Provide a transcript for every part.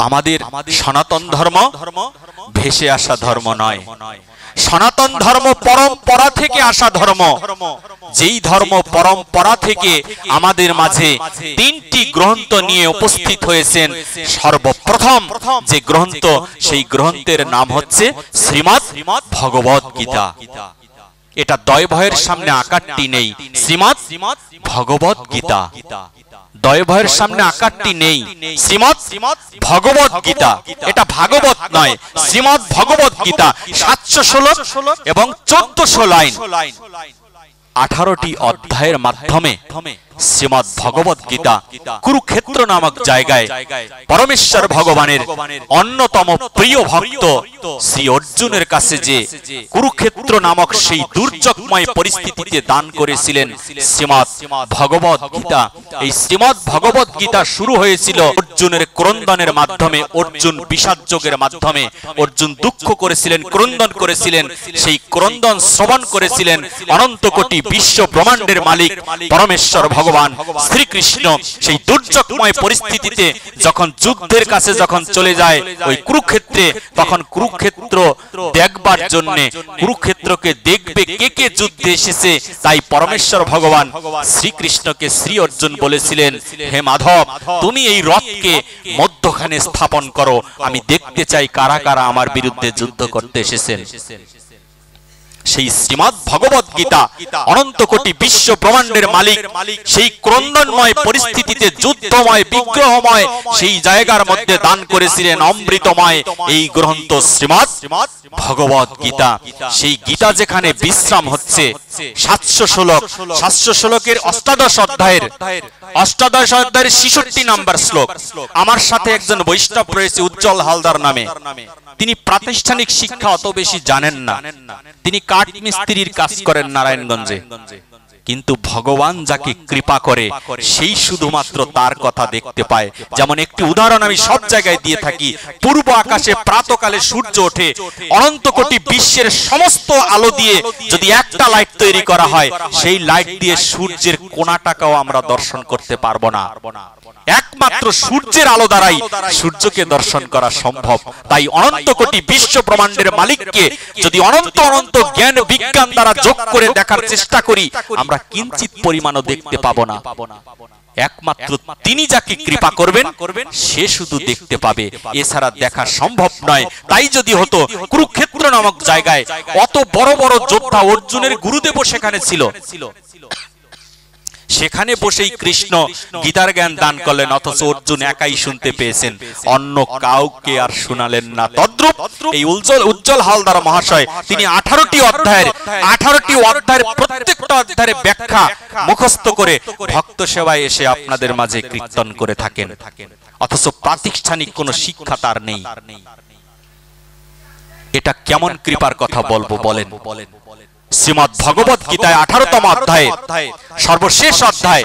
আমাদের সনাতন ধর্ম ভেসে আসা ধর্ম নয়। সনাতন ধর্ম পরম্পরা থেকে আসা ধর্ম। যেই ধর্ম পরম্পরা থেকে আমাদের মাঝে তিনটি গ্রন্থ নিয়ে উপস্থিত হয়েছেন। সর্বপ্রথম যে গ্রন্থ, সেই গ্রন্থের নাম হচ্ছে শ্রীমদ্ ভগবদ গীতা। এটা দয় ভয়ের সামনে আকারটি নেই, শ্রীমদ্ ভগবদ গীতা। দয় ভয়ের সামনে আকারটি নেই, শ্রীমদ্ ভগবদ গীতা। এটা ভাগবত নয়, শ্রীমদ্ ভগবদ গীতা। 716 এবং 1400 লাইন, 18টি অধ্যায়ের মাধ্যমে শ্রীমদ্ ভগবদ গীতা কুরুক্ষেত্র নামক জায়গায় পরমেশ্বর ভগবানের অন্যতম প্রিয় ভক্ত শ্রী অর্জুনের কাছে যে কুরুক্ষেত্র নামক সেই দুর্যোগময় পরিস্থিতিতে দান করেছিলেন শ্রীমদ্ ভগবদ গীতা। এই শ্রীমদ্ ভগবদ গীতা শুরু হয়েছিল অর্জুনের ক্রন্দনের মাধ্যমে। অর্জুন বিষাদ যোগের মাধ্যমে অর্জুন দুঃখ করেছিলেন, ক্রন্দন করেছিলেন। সেই ক্রন্দন শ্রবণ করেছিলেন অনন্ত কোটি বিশ্ব ব্রহ্মাণ্ডের মালিক পরমেশ্বর ভগবান শ্রীকৃষ্ণ। সেই দুর্যোগময় পরিস্থিতিতে যখন যুদ্ধের কাছে যখন চলে যায় ওই কুরুক্ষেত্রে, তখন কুরুক্ষেত্র দেখবার জন্য, কুরুক্ষেত্রকে দেখবে কে কে যুদ্ধে এসেছে। তাই পরমেশ্বর ভগবান শ্রীকৃষ্ণকে শ্রী অর্জুন বলেছিলেন, হে মাধব, তুমি এই রথকে মধ্যখানে স্থাপন করো, আমি দেখতে চাই কারা কারা আমার বিরুদ্ধে যুদ্ধ করতে এসেছেন। সেই শ্রীমদ্ ভগবদ গীতা অনন্ত কোটি বিশ্ব ব্রহ্মাণ্ডের মালিক সেই ক্রন্দনময় পরিস্থিতিতে, যুদ্ধময় বিগ্রহময় সেই জায়গার মধ্যে দান করেছিলেন অমৃতময় এই গ্রন্থ শ্রীমদ্ ভগবদ গীতা। সেই গীতা যেখানে বিশ্রাম হচ্ছে 716 শ্লোকের অষ্টাদশ অধ্যায়ের 66 নম্বর শ্লোক। আমার সাথে একজন বৈষ্ণব রয়েছে উজ্জ্বল হালদার নামে। তিনি প্রাতিষ্ঠানিক শিক্ষা অত বেশি জানেন না, তিনি কাঠ মিস্ত্রির কাজ করেন নারায়ণগঞ্জে। কিন্তু ভগবান যাকে কৃপা করে সেই শুধুমাত্র তার কথা দেখতে পায়। যেমন একটি উদাহরণ আমি সব জায়গায় দিয়ে থাকি, পূর্ব আকাশে প্রাতকালে সূর্য ওঠে, অনন্ত কোটি বিশ্বের সমস্ত আলো দিয়ে যদি একটা লাইট তৈরি করা হয়, সেই লাইট দিয়ে সূর্যের কোণাটাকেও আমরা দর্শন করতে পারবো না। একমাত্র সূর্যের আলো দ্বারাই সূর্যকে দর্শন করা সম্ভব। তাই অনন্ত কোটি বিশ্ব ব্রহ্মাণ্ডের মালিককে যদি অনন্ত অনন্ত জ্ঞান বিজ্ঞান দ্বারা যোগ করে দেখার চেষ্টা করি, আমরা কিঞ্চিত পরিমাণও দেখতে পাবো না। একমাত্র তিনি যাকে কৃপা করবেন সে শুধু দেখতে পাবে, এছাড়া দেখা সম্ভব নয়। তাই যদি হতো কুরুক্ষেত্র নামক জায়গায় অত বড় বড় যোদ্ধা, অর্জুনের গুরুদেবও সেখানে ছিল, সেখানে বসেই কৃষ্ণ গীতার জ্ঞান দান করলেন, অথচ অর্জুন একাই শুনতে পেয়েছেন, অন্য কাউকে আর শোনালেন না। তদ্রূপ এই উজ্জ্বল হালদার মহাশয় তিনি 18টি অধ্যায়ের প্রত্যেকটা অধ্যায়ের ব্যাখ্যা মুখস্থ করে ভক্ত সেবায় এসে আপনাদের মাঝে কীর্তন করে থাকেন, অথচ প্রাতিষ্ঠানিক কোনো শিক্ষা তার নেই। এটা কেমন কৃপার কথা বলবো বলেন? শ্রীমদ্ ভগবদ গীতায় 18তম অধ্যায়ে সর্বশেষ অধ্যায়,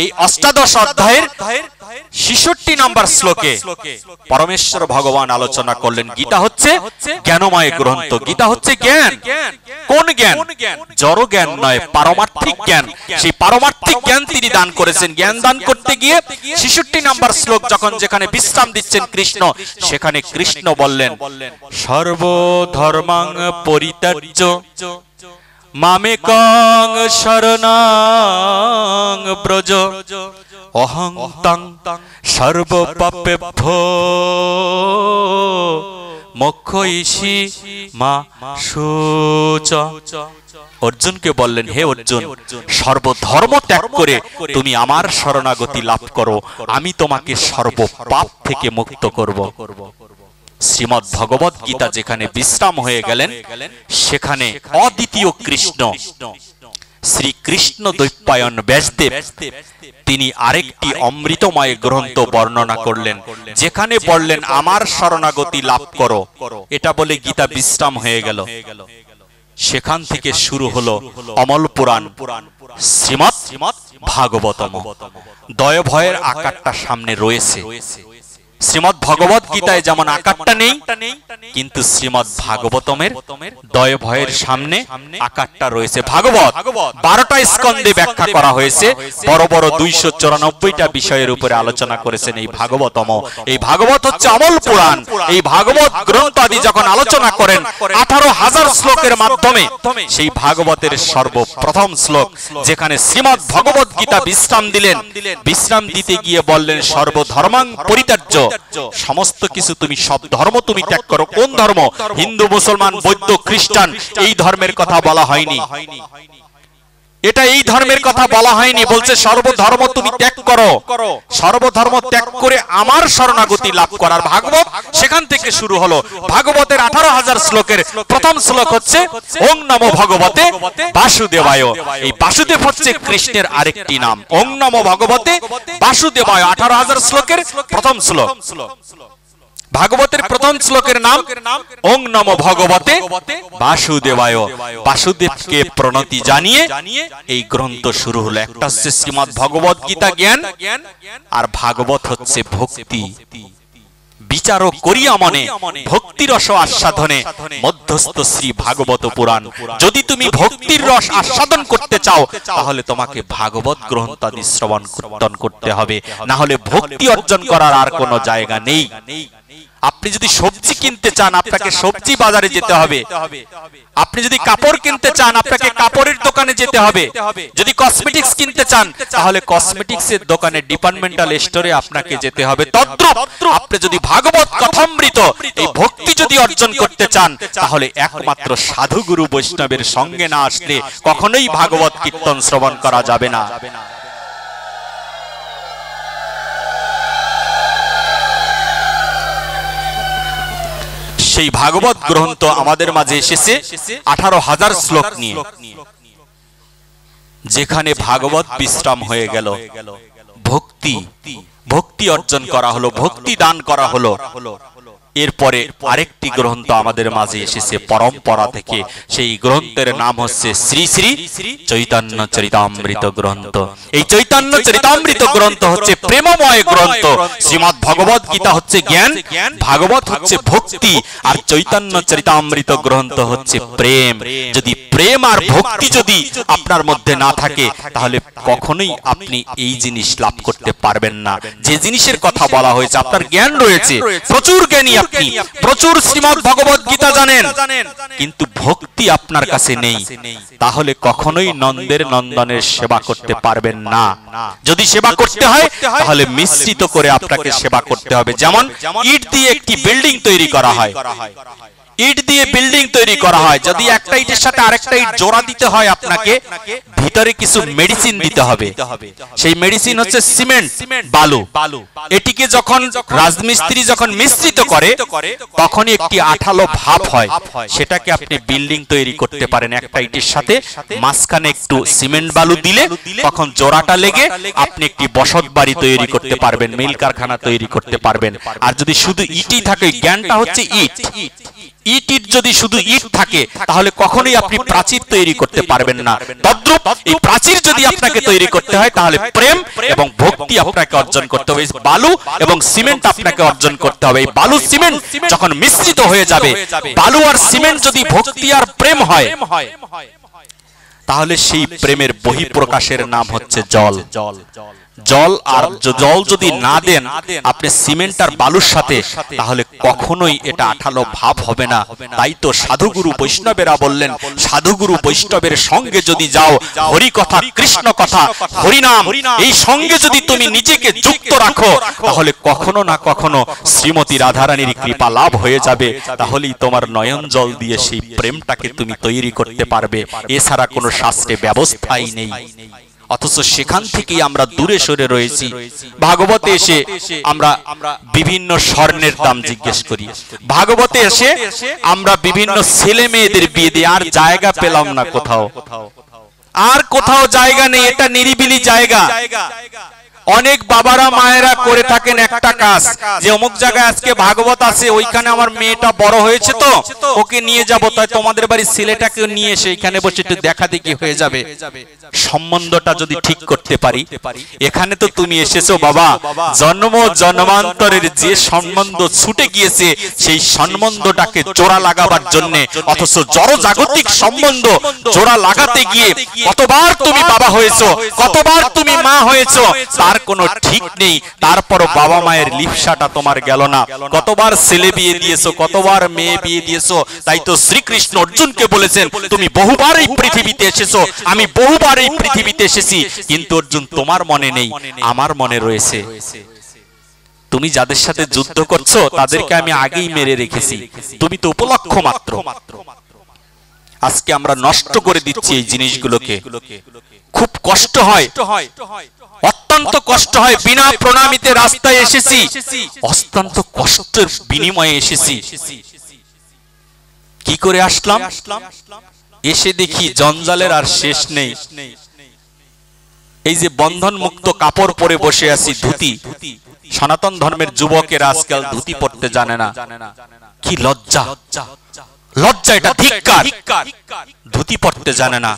এই অষ্টাদশ অধ্যায়ের 66 নম্বর শ্লোকে পরমেশ্বর ভগবান আলোচনা করলেন গীতা হচ্ছে জ্ঞানময় গ্রন্থ। গীতা হচ্ছে জ্ঞান। কোন জ্ঞান? জড় জ্ঞান নয়, পারমার্থিক জ্ঞান। সেই পারমার্থিক জ্ঞান তিনি দান করেছেন। জ্ঞান দান করতে গিয়ে 66 নম্বর শ্লোক যখন যেখানে বিশ্রাম দিচ্ছেন কৃষ্ণ, সেখানে কৃষ্ণ বললেন, সর্বধর্মাং পরিত্যাজ্য মামেকং শরণং ব্রজ অহং তং সর্বপাপেভ্যো মোক্ষয়িষি মা শুচ। অর্জুনকে বললেন, হে অর্জুন, সর্বধর্ম ত্যাগ করে তুমি আমার শরণাগতি লাভ করো, আমি তোমাকে সর্বপাপ থেকে মুক্ত করব। শ্রীমদ্ ভগবদ গীতা যেখানে বিশ্রাম হয়ে গেলেন, সেখানে অদ্বিতীয় কৃষ্ণ শ্রীকৃষ্ণ দ্বৈপায়ন ব্যাসদেব তিনি আরেকটি অমৃতময় গ্রন্থ বর্ণনা করলেন, যেখানে বললেন আমার শরণাগতি লাভ করো। এটা বলে গীতা বিশ্রাম হয়ে গেল। সেখান থেকে শুরু হলো অমল পুরাণ শ্রীমদ্ ভাগবতম। দয় ভয়ের আকারটা সামনে রয়েছে। শ্রীমদ্ ভগবত গীতায় যেমন আকারটা নেই, কিন্তু শ্রীমদ্ ভাগবতমের দয় ভয়ের সামনে আকারটা রয়েছে। ভাগবত 12টা স্কন্ধে ব্যাখ্যা করা হয়েছে, বড় বড় 294টা বিষয়ের উপরে আলোচনা করেছেন এই ভাগবতম। এই ভাগবত হচ্ছে অমল পুরাণ। এই ভাগবত গ্রন্থ আদি যখন আলোচনা করেন 18,000 শ্লোকের মাধ্যমে, সেই ভাগবতের সর্বপ্রথম শ্লোক যেখানে শ্রীমদ্ ভগবত গীতা বিশ্রাম দিলেন, বিশ্রাম দিতে গিয়ে বললেন সর্বধর্মাং পরিত্যাজ্য, সমস্ত কিছু তুমি, সব ধর্ম তুমি ত্যাগ করো। কোন ধর্ম? হিন্দু, মুসলমান, বৌদ্ধ, খ্রিস্টান, এই ধর্মের কথা বলা হয়নি। এটা এই ধর্মের কথা বলা হয়নি, বলছে সর্বধর্ম তুমি ত্যাগ করো, সর্বধর্ম ত্যাগ করে আমার শরণাগতি লাভ করার। ভাগবত সেখান থেকে শুরু হলো। ভাগবতের 18,000 শ্লোকের প্রথম শ্লোক হচ্ছে ওং নমো ভগবতে বাসুদেবায়। এই বাসুদেব হচ্ছে কৃষ্ণের আরেকটি নাম। ওং নমো ভগবতে বাসুদেবায় 18,000 শ্লোকের প্রথম শ্লোক। ভাগবতের প্রথম শ্লোকের নাম ওং নমো ভগবতে বাসুদেবায়। বাসুদেবকে প্রণতি জানিয়ে এই গ্রন্থ শুরু হলো। একটা হচ্ছে শ্রীমদ্ ভগবত গীতা জ্ঞান, আর ভাগবত হচ্ছে ভক্তি। বিচার করিয়া মনে ভক্তির রস আস্বাদনে মধ্যস্থ শ্রী ভাগবত পুরাণ। যদি তুমি ভক্তির রস আস্বাদন করতে চাও, তাহলে তোমাকে ভাগবত গ্রন্থ আদি শ্রবণ কীর্তন করতে হবে, না হলে ভক্তি অর্জন করার আর কোনো জায়গা নেই। আপনি যদি সবজি কিনতে চান, আপনাকে সবজি বাজারে যেতে হবে। আপনি যদি কাপড় কিনতে চান, আপনাকে কাপড়ের দোকানে যেতে হবে। যদি কসমেটিক্স কিনতে চান, তাহলে কসমেটিক্সের দোকানে, ডিপার্টমেন্টাল স্টোরে আপনাকে যেতে হবে। তদ্রূপ আপনি যদি ভাগবত কথামৃত এই ভক্তি যদি অর্জন করতে চান, তাহলে একমাত্র সাধু গুরু বৈষ্ণবের সঙ্গে না আসলে কখনোই ভাগবত কীর্তন শ্রবণ করা যাবে না। সেই ভাগবত গ্রন্থ আমাদের মাঝে এসেছে 18,000 শ্লোক নিয়ে, যেখানে ভাগবত বিশ্রাম হয়ে গেল। ভক্তি অর্জন করা হলো, ভক্তি দান করা হলো। এরপরে আরেকটি গ্রন্থ আমাদের মাঝে এসেছে পরম্পরা থেকে। সেই গ্রন্থের নাম হচ্ছে শ্রী শ্রী চৈতন্য চরিতামৃত গ্রন্থ। এই চৈতন্য চরিতামৃত গ্রন্থ হচ্ছে প্রেমময় গ্রন্থ। শ্রীমদ্ ভগবত গীতা হচ্ছে জ্ঞান, ভাগবত হচ্ছে ভক্তি, আর চৈতন্য চরিতামৃত গ্রন্থ হচ্ছে প্রেম। যদি প্রেম আর ভক্তি যদি আপনার মধ্যে না থাকে, তাহলে কখনোই আপনি এই জিনিস লাভ করতে পারবেন না। যে জিনিসের কথা বলা হয়েছে, আপনার জ্ঞান রয়েছে, প্রচুর জ্ঞানী আপনি, প্রচুর শ্রীমদ্ ভগবত গীতা জানেন, কিন্তু ভক্তি আপনার কাছে নেই, তাহলে কখনোই নন্দের নন্দনের সেবা করতে পারবেন না। যদি সেবা করতে হয়, তাহলে মিশ্রিত করে আপনাকে সেবা করতে হবে। যেমন ইট দিয়ে একটি বিল্ডিং তৈরি করা হয়, ইট দিয়ে বিল্ডিং তৈরি করা হয়। যদি একটা ইটের সাথে আরেকটা ইট জোড়া দিতে হয়, আপনাকে ভিতরে কিছু মেডিসিন দিতে হবে। সেই মেডিসিন হচ্ছে সিমেন্ট, বালু। এটিকে যখন রাজমিস্ত্রি যখন মিশ্রিত করে, তখনই একটি আঠালো ভাব হয়। সেটাকে আপনি বিল্ডিং তৈরি করতে পারেন। একটা ইটের সাথে মাঝখানে একটু সিমেন্ট বালু দিলে, তখন জোড়াটা লেগে আপনি একটি বসত বাড়ি তৈরি করতে পারবেন, মিল কারখানা তৈরি করতে পারবেন। আর যদি শুধু ইটই থাকে, জ্ঞানটা হচ্ছে ইট, ইট যদি শুধু ইট থাকে, তাহলে কখনোই আপনি প্রাচীর তৈরি করতে পারবেন না। তদ্রূপ এই প্রাচীর যদি আপনাকে তৈরি করতে হয়, তাহলে প্রেম এবং ভক্তি আপনাকে অর্জন করতে হবে। বালু এবং সিমেন্ট আপনাকে অর্জন করতে হবে। এই বালু সিমেন্ট যখন মিশ্রিত হয়ে যাবে, বালু আর সিমেন্ট যদি ভক্তি আর প্রেম হয়, তাহলে সেই প্রেমের বহিঃপ্রকাশের নাম হচ্ছে জল। জল আর জল যদি না দেন আপনি সিমেন্ট আর বালুর সাথে, তাহলে কখনোই এটা আঠালো ভাব হবে না। তাই তো সাধুগুরু বৈষ্ণবেরা বললেন, সাধুগুরু বৈষ্ণবের সঙ্গে যদি যাও, হরি কথা, কৃষ্ণ কথা, হরিনাম, এই সঙ্গে যদি তুমি নিজেকে যুক্ত রাখো, তাহলে কখনো না কখনো শ্রীমতী রাধারানীর কৃপা লাভ হয়ে যাবে। তাহলেই তোমার নয়ন জল দিয়ে সেই প্রেমটাকে তুমি তৈরি করতে পারবে। এছাড়া কোনো শাস্ত্রে ব্যবস্থাই নেই। অথচ সেখান থেকেই আমরা দূরে সরে রয়েছি। ভাগবতে এসে আমরা বিভিন্ন স্বর্ণের দাম জিজ্ঞেস করি, ভাগবতে এসে আমরা বিভিন্ন ছেলে মেয়েদের বিয়ে দিই, আর জায়গা পেলাম না কোথাও, আর কোথাও জায়গা নেই। এটা নিরিবিলি জায়গা, অনেক বাবারা মায়েরা করে থাকেন একটা কাজ, যে অমুক জায়গায় আজকে ভাগবত আছে, ওইখানে আমার মেয়েটা বড় হয়েছে তো ওকে নিয়ে যাব, তাই তোমাদের বাড়ির ছেলেটাকে নিয়ে এসে এখানে বসে একটু দেখা দেখি হয়ে যাবে। সম্বন্ধটা যদি ঠিক করতে পারি, এখানে তো তুমি এসেছো বাবা, জন্ম জন্মান্তরের যে সম্বন্ধ ছুটে গিয়েছে সেই সম্বন্ধটাকে জোড়া লাগাবার জন্য, অথচ জড় জাগতিক সম্বন্ধ জোড়া লাগাতে গিয়ে কতবার তুমি বাবা হয়েছো, কতবার তুমি মা হয়েছো, তার কোনো ঠিক নেই। তারপর বাবা মায়ের লিপ্সাটা তোমার গেল না। কতবার ছেলে বিয়ে দিয়েছো, কতবার মেয়ে বিয়ে দিয়েছো। তাই তো শ্রীকৃষ্ণ অর্জুনকে বলেছেন, তুমি বহুবার এই পৃথিবীতে এসেছো, আমি বহুবার এই পৃথিবীতে এসেছি, কিন্তু অর্জুন তোমার মনে নেই, আমার মনে রয়েছে। তুমি যাদের সাথে যুদ্ধ করছো তাদেরকে আমি আগেই মেরে রেখেছি, তুমি তো উপলক্ষ মাত্র। আজকে আমরা নষ্ট করে দিচ্ছি এই জিনিসগুলোকে। খুব কষ্ট হয়, অত্যন্ত কষ্ট হয়। বিনা প্রণামীতে রাস্তায় এসেছি, অত্যন্ত কষ্টের বিনিময়ে এসেছি। কি করে আসলাম? এসে দেখি জঞ্জালের আর শেষ নেই। এই যে বন্ধন মুক্ত কাপড় পরে বসে আছি, ধুতি। সনাতন ধর্মের যুবকেরা আজকাল ধুতি পরতে জানে না। কি লজ্জা, লজ্জা, এটা ধিক্কার। ধুতি পরতে জানে না।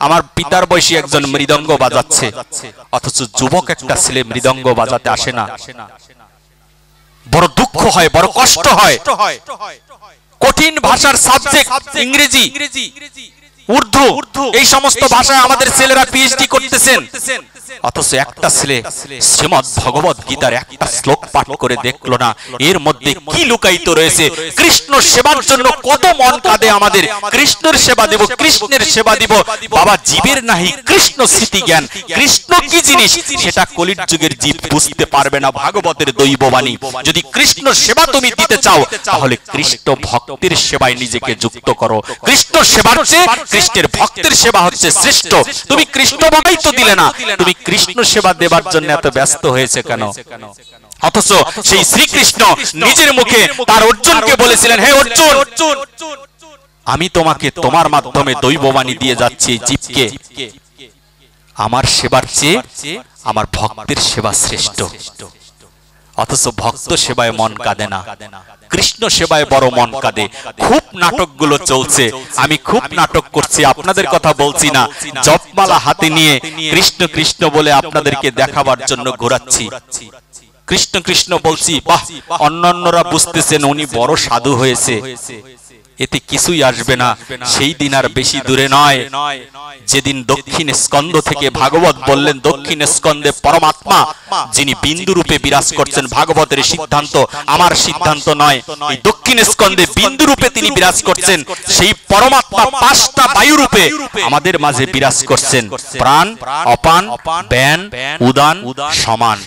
আমার পিতার বয়সী একজন মৃদঙ্গ বাজাচ্ছে, অথচ যুবক একটা ছেলে মৃদঙ্গ বাজাতে আসে না। বড় দুঃখ হয়, বড় কষ্ট হয়। কঠিন ভাষার সাবজেক্ট ইংরেজি, উর্দু, এই সমস্ত ভাষায় আমাদের ছেলেরা পিএইচডি করতেছেন, অথচ একটা ছেলে শ্রীমদ্ ভগবত গীতার একটা শ্লোক পাঠ করে দেখলো না এর মধ্যে কি লুকায়িত রয়েছে। কৃষ্ণ সেবার জন্য কত মন কাঁদে আমাদের। কৃষ্ণের সেবা দেব, কৃষ্ণের সেবা দিব। বাবা, জীবের নাহি কৃষ্ণ স্মৃতি জ্ঞান। কৃষ্ণ কি জিনিস সেটা কলির যুগের জীব বুঝতে পারবে না। ভাগবতের দৈববাণী। যদি কৃষ্ণ সেবা তুমি দিতে চাও, তাহলে কৃষ্ণ ভক্তের সেবায় নিজেকে যুক্ত করো। কৃষ্ণ সেবার চেয়ে কৃষ্ণের ভক্তের সেবা হচ্ছে শ্রেষ্ঠ। তুমি কৃষ্ণ ভাবেই তো দিলে না, তুমি কৃষ্ণ সেবা দেবার জন্য এত ব্যস্ত হয়েছে কেন? অথচ সেই শ্রীকৃষ্ণ নিজের মুখে তার অর্জুনকে বলেছিলেন, হে অর্জুন, আমি তোমাকে তোমার মাধ্যমে দৈববাণী দিয়ে যাচ্ছি জীবকে। আমার সেবার চেয়ে আমার ভক্তের সেবা শ্রেষ্ঠ। অথচ ভক্ত সেবায় মন কাঁদে না, কৃষ্ণ সেবায় বড় মন কাঁদে। খুব নাটকগুলো চলছে, আমি খুব নাটক করছি, আপনাদের কথা বলছি না। জপমালা হাতে নিয়ে কৃষ্ণ কৃষ্ণ বলে আপনাদেরকে দেখাবার জন্য ঘোরাচ্ছি। কৃষ্ণ কৃষ্ণ বলছি, বাহ, অন্যান্যরা বুঝতেছেন উনি বড় সাধু হয়েছে। এতে কিছুই আসবে না। সেই দিন আর বেশি দূরে নয়, যেদিন দক্ষিণ স্কন্ধ থেকে ভাগবত বললেন, দক্ষিণ স্কন্ধে পরমাত্মা যিনি বিন্দু রূপে বিরাজ করছেন। ভাগবতের সিদ্ধান্ত আমার সিদ্ধান্ত নয়, এই দক্ষিণ স্কন্ধে বিন্দু রূপে তিনি বিরাজ করছেন। সেই পরমাত্মা পাঁচটা বায়ু রূপে আমাদের মাঝে বিরাজ করছেন। প্রাণ, অপান, ব্যান, উদান, সমান,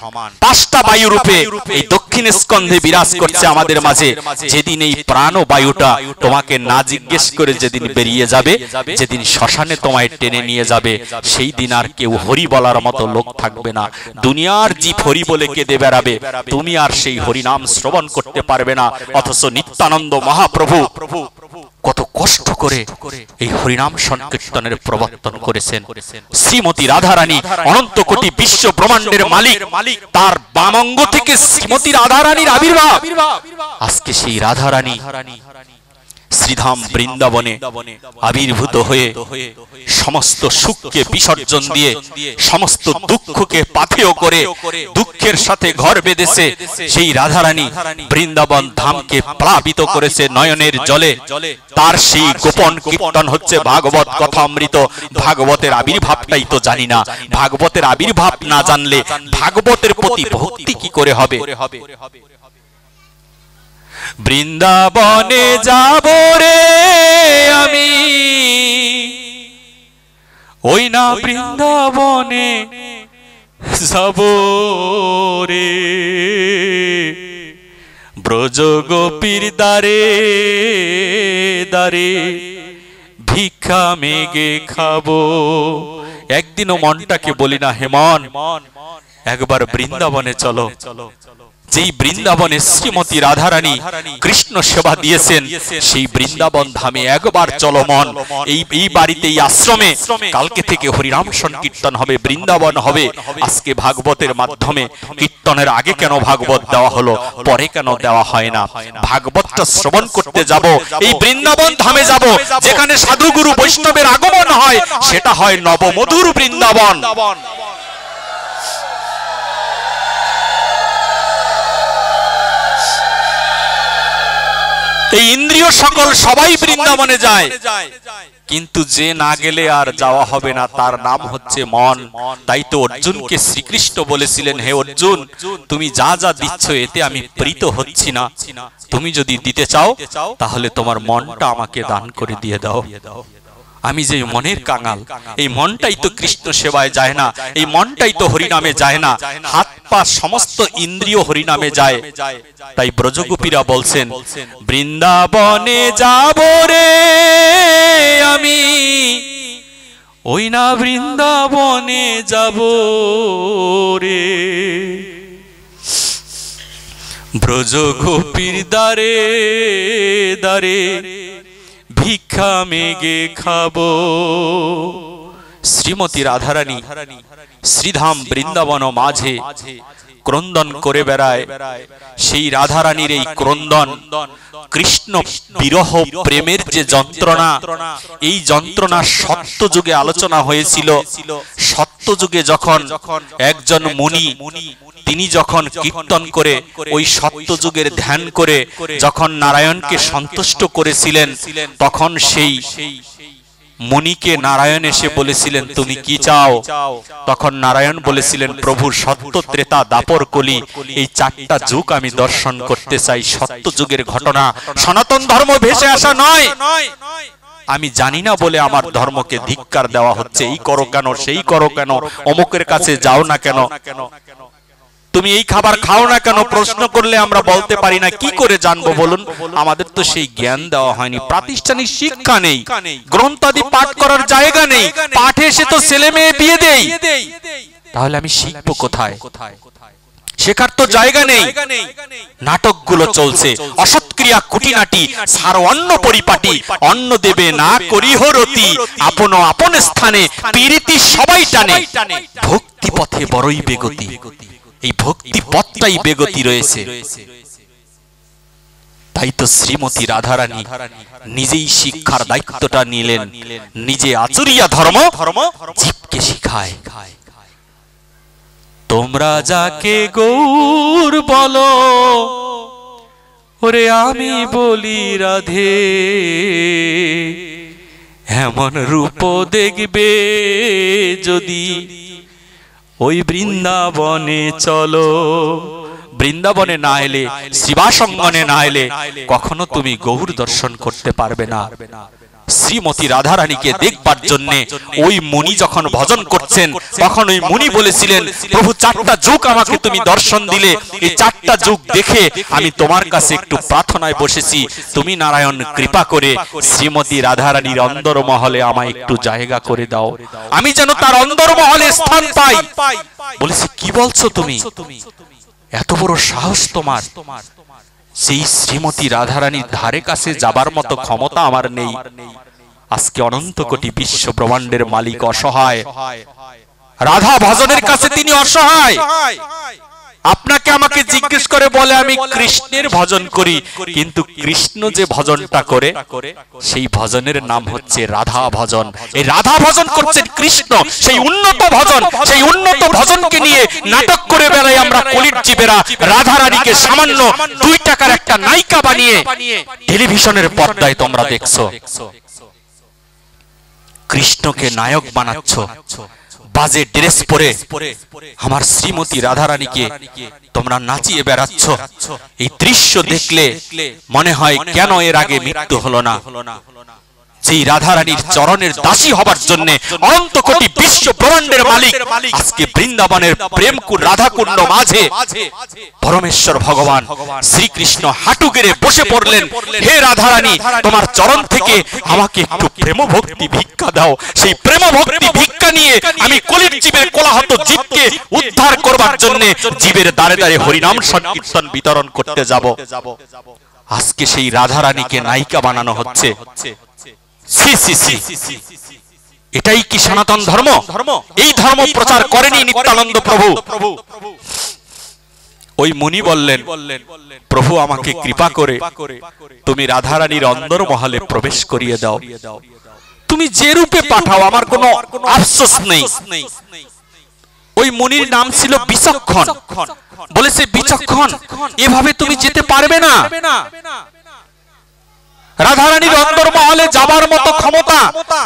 পাঁচটা বায়ু রূপে এই দক্ষিণ স্কন্ধে বিরাজ করছে আমাদের মাঝে। যেদিন এই প্রাণ ও বায়ুটা তোমাকে না জিজ্ঞেস করে যেদিন বেরিয়ে যাবে, যেদিন শ্মশানে তোমায় টেনে নিয়ে যাবে, সেই দিন আর কেউ হরি বলার মতো লোক থাকবে না। দুনিয়ার জীব হরি বলে কেঁদে বেড়াবে, তুমি আর সেই হরি নাম শ্রবণ করতে পারবে না। অথচ নিত্যানন্দ মহাপ্রভু কত কষ্ট করে এই হরিনাম সংকীর্তনের প্রবর্তন করেছেন। শ্রীমতী রাধারানী অনন্ত কোটি বিশ্ব ব্রহ্মাণ্ডের মালিক, তার বামাঙ্গ থেকে শ্রীমতী রাধারানীর আবির্ভাব। আজকে সেই রাধারানী শ্রীধাম বৃন্দাবনে আবির্ভূত হয়ে সমস্ত সুখকে বিসর্জন দিয়ে, সমস্ত দুঃখকে পাথেয় করে দুঃখের সাথে ঘর বেঁধেছে। সেই রাধারানী বৃন্দাবন ধামকে প্লাবিত করেছে নয়নের জলে। তার সেই গোপন কীর্তন হচ্ছে ভাগবত কথামৃত। ভাগবতের আবির্ভাবটাই তো জানি না। ভাগবতের আবির্ভাব না জানলে ভাগবতের প্রতি ভক্তি কি করে হবে? বৃন্দাবনে যাব রে আমি, ওই না বৃন্দাবনে যাব রে, ব্রজ গোপীর দ্বারে দ্বারে ভিক্ষা মেগে খাবো। একদিনও মনটাকে বলি না, হে মন, একবার বৃন্দাবনে চলো। যেই বৃন্দাবনে শ্রীমতী রাধারানী কৃষ্ণ সেবা দিয়েছেন, সেই বৃন্দাবন ধামে একবার চলো মন। এই বাড়িতে, এই আশ্রমে কালকে থেকে হরিনাম সংকীর্তন হবে, বৃন্দাবন হবে। আজকে ভাগবতের মাধ্যমে কীর্তনের আগে কেন ভাগবত দেওয়া হলো, পরে কেন দেওয়া হয় না? ভাগবতটা শ্রবণ করতে যাব, এই বৃন্দাবন ধামে যাব, যেখানে সাধুগুরু বৈষ্ণবের আগমন হয়, সেটা হয় নবমধুর বৃন্দাবন। এই ইন্দ্রিয় সকল সবাই বৃন্দাবনে যায়, কিন্তু যে না গেলে আর যাওয়া হবে না, তার নাম হচ্ছে মন। তাই তো অর্জুনকে শ্রীকৃষ্ণ বলেছিলেন, হে অর্জুন, তুমি যা যা দিচ্ছ এতে আমি প্রীত হচ্ছি না। তুমি যদি দিতে চাও তাহলে তোমার মনটা আমাকে দান করে দিয়ে দাও। আমি যে মনের কাঙাল, এই মনটাই তো কৃষ্ণ সেবায় যায় না, এই মনটাই তো হরিনামে যায় না। হাত পা সমস্ত ইন্দ্রিয় হরিনামে যায়। তাই ব্রজগোপীরা বলছেন, বৃন্দাবনে যাব রে আমি, ওই না বৃন্দাবনে যাব রে। ব্রজগোপীর দ্বারে দ্বারে ভিক্ষা মেগে খাবো। শ্রীমতী রাধারানী শ্রীধাম বৃন্দাবন মাঝে ক্রন্দন করে বেড়ায়। সেই রাধারানীর এই ক্রন্দন কৃষ্ণ বিরহ প্রেমের যে যন্ত্রণা, এই যন্ত্রণা সত্যযুগে আলোচনা হয়েছিল। সত্যযুগে যখন একজন মুনি, তিনি যখন কীর্তন করে ওই সত্যযুগের ধ্যান করে যখন নারায়ণকে সন্তুষ্ট করেছিলেন, তখন সেই মুনিকে নারায়ণ এসে বলেছিলেন, তুমি কি চাও? তখন নারায়ণ বলেছিলেন, প্রভু, সত্য, ত্রেতা, দাপর, কলি, এই চারটা যুগ আমি দর্শন করতে চাই। সত্য যুগের ঘটনা, সনাতন ধর্ম ভেসে আসা নয়। আমি জানি না বলে আমার ধর্মকে ধিক্কার দেওয়া হচ্ছে। এই করো কেন, সেই করো কেন, অমুকের কাছে যাও না কেন, তুমি এই খাবার খাও না কেন, প্রশ্ন করলে আমরা বলতে পারি না। কি করে জানবো বলুন? আমাদের তো সেই জ্ঞান দেওয়া হয়নি, প্রাতিষ্ঠানিক শিক্ষা নেই, গ্রন্থাদি পাঠ করার জায়গা নেই, পাঠে এসে তো ছেলে মেয়ে বিয়ে দেই। তাহলে আমি শিখবো কোথায়? শেখার তো জায়গা নেই। নাটকগুলো চলছে, অসৎক্রিয়া কুটিনাটি, সারো অন্ন পরিপাটি, অন্ন দেবে না করিহ রতি, আপন আপন স্থানে প্রীতি সবাই টানে, ভক্তি পথে বড়ই বেগতি। এই ভক্তি পথটাই বেগতি রয়েছে। তাই তো শ্রীমতী রাধারানী নিজেই শিক্ষার দায়িত্বটা নিলেন, নিজে আচরিয়া ধর্ম জীবকে শিখায়। তোমরা যাকে গৌর বলো, ওরে আমি বলি রাধে, এমন রূপ দেখবে যদি ওই বৃন্দাবনে চলো। বৃন্দাবনে না এলে, শিবাসঙ্গনে না এলে কখনো তুমি গৌর দর্শন করতে পারবে না। শ্রীমতী রাধারানীকে দেখবার জন্য ওই মুনি যখন ভজন করছেন, তখন ওই মুনি বলেছিলেন, প্রভু, চারটা যুগ আমাকে তুমি দর্শন দিলে, এই চারটা যুগ দেখে আমি তোমার কাছে একটু প্রার্থনায় বসেছি, তুমি নারায়ণ কৃপা করে শ্রীমতী রাধারানীর অন্দরমহলে আমায় একটু জায়গা করে দাও, আমি যেন তার অন্দরমহলে স্থান পাই। বলেছি, কি বলছো তুমি? এত বড় সাহস তোমার? সেই শ্রীমতী রাধারানীর ধারে কাছে যাবার মতো ক্ষমতা আমার নেই। আজকে অনন্ত কোটি বিশ্ব ব্রহ্মাণ্ডের মালিক অসহায়, রাধা ভজনের কাছে তিনি অসহায়। আপনাকে আমাকে জিজ্ঞেস করে বলে আমি কৃষ্ণের ভজন করি, কিন্তু কৃষ্ণ যে ভজনটা করে সেই ভজনের নাম হচ্ছে রাধা ভজন। এই রাধা ভজন করছেন কৃষ্ণ, সেই উন্নত ভজন, সেই উন্নত ভজনকে নিয়ে নাটক করে বেড়াই আমরা কলির জীবেরা। রাধারানীকে সামান্য 2 টাকার একটা নায়িকা বানিয়ে টেলিভিশনের পর্দায় তোমরা দেখছো, কৃষ্ণকে নায়ক বানাচ্ছ, বাজে ড্রেস পরে আমার শ্রীমতী রাধারানীকে তোমরা নাচিয়ে বেড়াচ্ছ। এই দৃশ্য দেখলে মনে হয় কেন এর আগে মৃত্যু হলো না, যেই রাধারানীর চরণের দাসী হবার জন্য অনন্ত কোটি বিশ্ব ব্রহ্মাণ্ডের মালিক আজকে বৃন্দাবনের প্রেমকুণ্ড রাধাকুণ্ড মাঝে পরমেশ্বর ভগবান শ্রীকৃষ্ণ হাঁটু গেড়ে বসে পড়লেন, হে রাধারানী, তোমার চরণ থেকে আমাকে একটু প্রেম ভক্তি ভিক্ষা দাও। সেই প্রেম ভক্তি ভিক্ষা নিয়ে আমি কলির জীবের কোলাহত জীবকে উদ্ধার করবার জন্য জীবের দ্বারে দ্বারে হরিনাম সংকীর্তন বিতরণ করতে যাব। আজকে সেই রাধারানীকে নায়িকা বানানো হচ্ছে। এটাই কি সনাতন ধর্ম? এই ধর্ম প্রচার করেনি নিত্যানন্দ প্রভু। ওই মুনি বললেন, প্রভু আমাকে কৃপা করে তুমি রাধারানীর অন্দর মহলে প্রবেশ করিয়ে দাও। তুমি যে রূপে পাঠাও আমার কোনো আফসোস নেই। ওই মুনির নাম ছিল বিচক্ষণ। বলেছে, বিচক্ষণ, এভাবে তুমি যেতে পারবে না। রাধারানীর অন্তর্মহলে যাবার মতো ক্ষমতা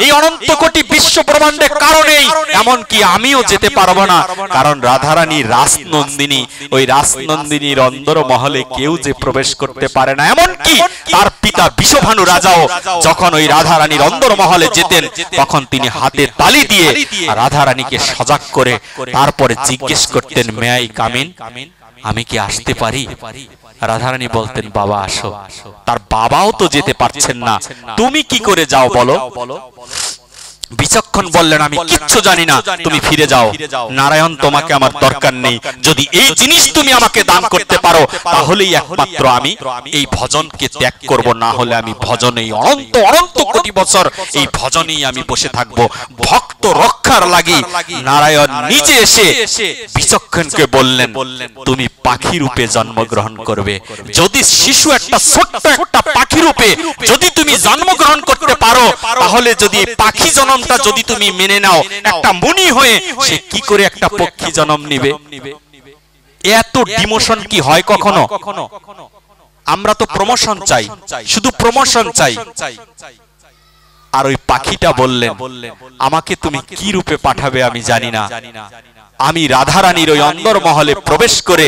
এই অনন্ত কোটি বিশ্ব ব্রহ্মাণ্ডে কারণেই, এমনকি আমিও যেতে পারবো না। কারণ রাধারানী রাসনন্দিনী, ওই রাসনন্দিনীর অন্তর্মহলে কেউ যে প্রবেশ করতে পারে না। এমনকি তার পিতা বিশ্বভানু রাজাও যখন ওই রাধারানীর অন্তর্মহলে যেতেন, তখন তিনি হাতে তালি দিয়ে রাধারানীকে সজাগ করে তারপরে জিজ্ঞেস করতেন, মে আই কাম ইন? আমি কি আসতে পারি? রাধারানী বলতেন, বাবা আসো। তার বাবাও তো যেতে পারছেন না, তুমি কি করে যাও বলো? বিচক্ষণ বললেন, আমি কিচ্ছু জানি না, তুমি ফিরে যাও। নারায়ণ, তোমাকে আমার দরকার নেই। যদি এই জিনিস তুমি আমাকে দান করতে পারো, তাহলেই একমাত্র আমি এই ভজনকে ত্যাগ করব, না হলে আমি ভজনেই অনন্ত অনন্ত কোটি বছর এই ভজনেই আমি বসে থাকব। ভক্ত রক্ষার লাগি নারায়ণ নিজে এসে বিচক্ষণকে বললেন, তুমি পাখি রূপে জন্মগ্রহণ করবে। যদি শিশু একটা ছোট্ট একটা পাখি রূপে যদি তুমি জন্মগ্রহণ করতে পারো, তাহলে যদি পাখি জন্ম যদি তুমি মেনে নাও, একটা মুনি হয়ে সে কি করে একটা পক্ষী জন্ম নিবে? এত ডিমোশন কি হয় কখনো? আমরা তো প্রমোশন চাই, শুধু প্রমোশন চাই। আর ওই পাখিটা বললেন, আমাকে তুমি কি রূপে পাঠাবে আমি জানি না। আমি রাধারানীর ওই অন্দরমহলে প্রবেশ করে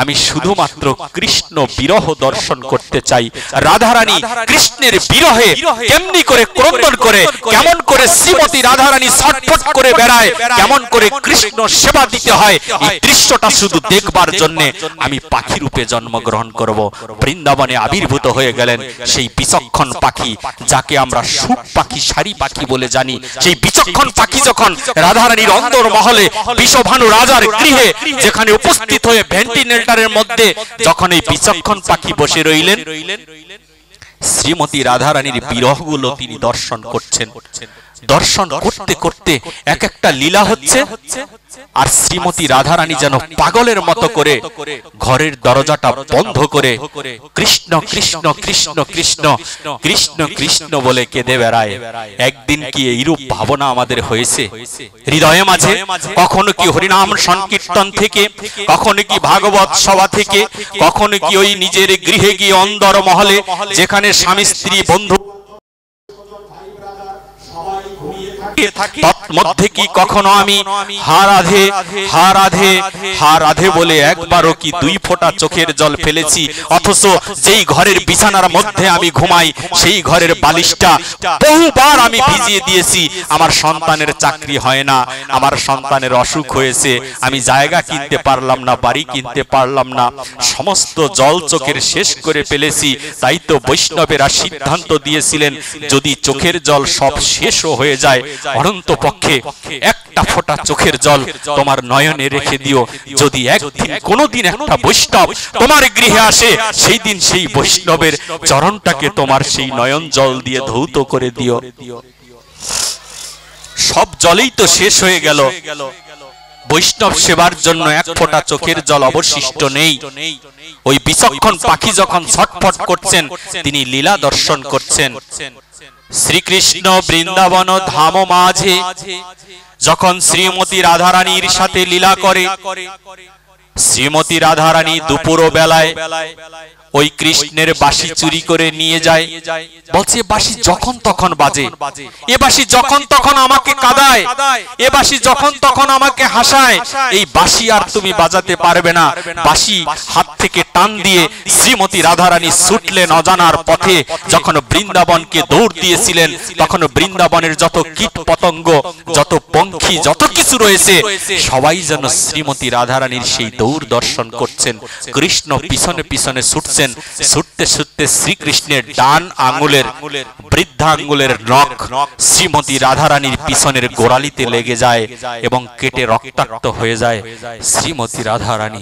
আমি শুধুমাত্র কৃষ্ণ বিরহ দর্শন করতে চাই। রাধারানী কৃষ্ণের বিরহে কেমনি করে ক্রন্দন করে, কেমন করে শ্রীমতী রাধারানী ছটফট করে বেড়ায়, কেমন করে কৃষ্ণ সেবা দিতে হয়, এই দৃশ্যটা শুধু দেখবার জন্য আমি পাখি রূপে জন্মগ্রহণ করব। বৃন্দাবনে আবির্ভূত হয়ে গেলেন সেই বিচক্ষণ পাখি, যাকে আমরা সুখ পাখি, সারি পাখি বলে জানি। সেই বিচক্ষণ পাখি যখন রাধারানীর অন্দরমহলে বিশ্বভানু রাজার গৃহে যেখানে উপস্থিত হয়ে ভেন্টিলেটরের মধ্যে যখন এই বিচক্ষণ পাখি বসে রইলেন, শ্রীমতী রাধারানীর বিরহগুলো তিনি দর্শন করছেন। দর্শন করতে করতে এক একটা লীলা হচ্ছে, আর শ্রীমতী রাধারানী যেন পাগলের মতো করে ঘরের দরজাটা বন্ধ করে কৃষ্ণ কৃষ্ণ কৃষ্ণ কৃষ্ণ কৃষ্ণ কৃষ্ণ বলে কেঁদে বেড়ায়। একদিন কি এইরূপ ভাবনা আমাদের হয়েছে হৃদয়ে মাঝে? কখনো কি হরিনাম সংকীর্তন থেকে, কখনো কি ভাগবত সভা থেকে, কখনো কি ওই নিজের গৃহে গিয়ে অন্দর মহলে যেখানে স্বামী স্ত্রী বন্ধু তৎমধ্যে কি কখনো আমি হা রাধে হা রাধে হা রাধে বলে একবারও কি দুই ফোঁটা চোখের জল ফেলেছি? অথচ যেই ঘরের বিছানার মধ্যে আমি ঘুমাই, সেই ঘরের বালিশটা বহুবার আমি ভিজিয়ে দিয়েছি। আমার সন্তানের চাকরি হয় না, আমার সন্তানের অসুখ হয়েছে, আমি জায়গা কিনতে পারলাম না, বাড়ি কিনতে পারলাম না, সমস্ত জল চোখের শেষ করে ফেলেছি। তাই তো বৈষ্ণবেরা সিদ্ধান্ত দিয়েছিলেন, যদি চোখের জল সব শেষও হয়ে যায়, অনন্ত পক্ষে একটা ফোঁটা চোখের জল তোমার নয়নে রেখে দিও। যদি একদিন কোনোদিন একটা বৈষ্ণব তোমার গৃহে আসে, সেই দিন সেই বৈষ্ণবের চরণটাকে তোমার সেই নয়ন জল দিয়ে ধৌত করে দিও। সব জলেই তো শেষ হয়ে গেল, বৈষ্ণব সেবার জন্য এক ফোঁটা চোখের জল অবশিষ্ট নেই। ওই বিচক্ষণ পাখি যখন ছটফট করছেন, তিনি লীলা দর্শন করছেন। শ্রীকৃষ্ণ বৃন্দাবন ধাম মাঝে যখন শ্রীমতী রাধারানীর সাথে লীলা করে, শ্রীমতী রাধারানী দুপুর বেলায় ওই কৃষ্ণের বাঁশি চুরি করে নিয়ে যায়, বলছে বাঁশি যখন তখন বাজে, এ বাঁশি যখন তখন আমাকে কাঁদায়, এ বাঁশি যখন তখন আমাকে হাসায়, এই বাঁশি আর তুমি বাজাতে পারবে না। বাঁশি হাত থেকে টান দিয়ে শ্রীমতী রাধারানী ছুটলেন অজানার পথে। যখন বৃন্দাবনকে দৌড় দিয়েছিলেন, তখন বৃন্দাবনের যত কীট পতঙ্গ, যত পঙ্খী, যত কিছু রয়েছে, সবাই যেন শ্রীমতী রাধারানীর সেই দৌড় দর্শন করছেন। কৃষ্ণ পিছনে পিছনে ছুটছেন। ছুটতে ছুটতে শ্রীকৃষ্ণের ডান আঙ্গুলের, বৃদ্ধা আঙ্গুলের নখ শ্রীমতী রাধারানীর পিছনের গোড়ালিতে লেগে যায় এবং কেটে রক্তাক্ত হয়ে যায়। শ্রীমতী রাধারানী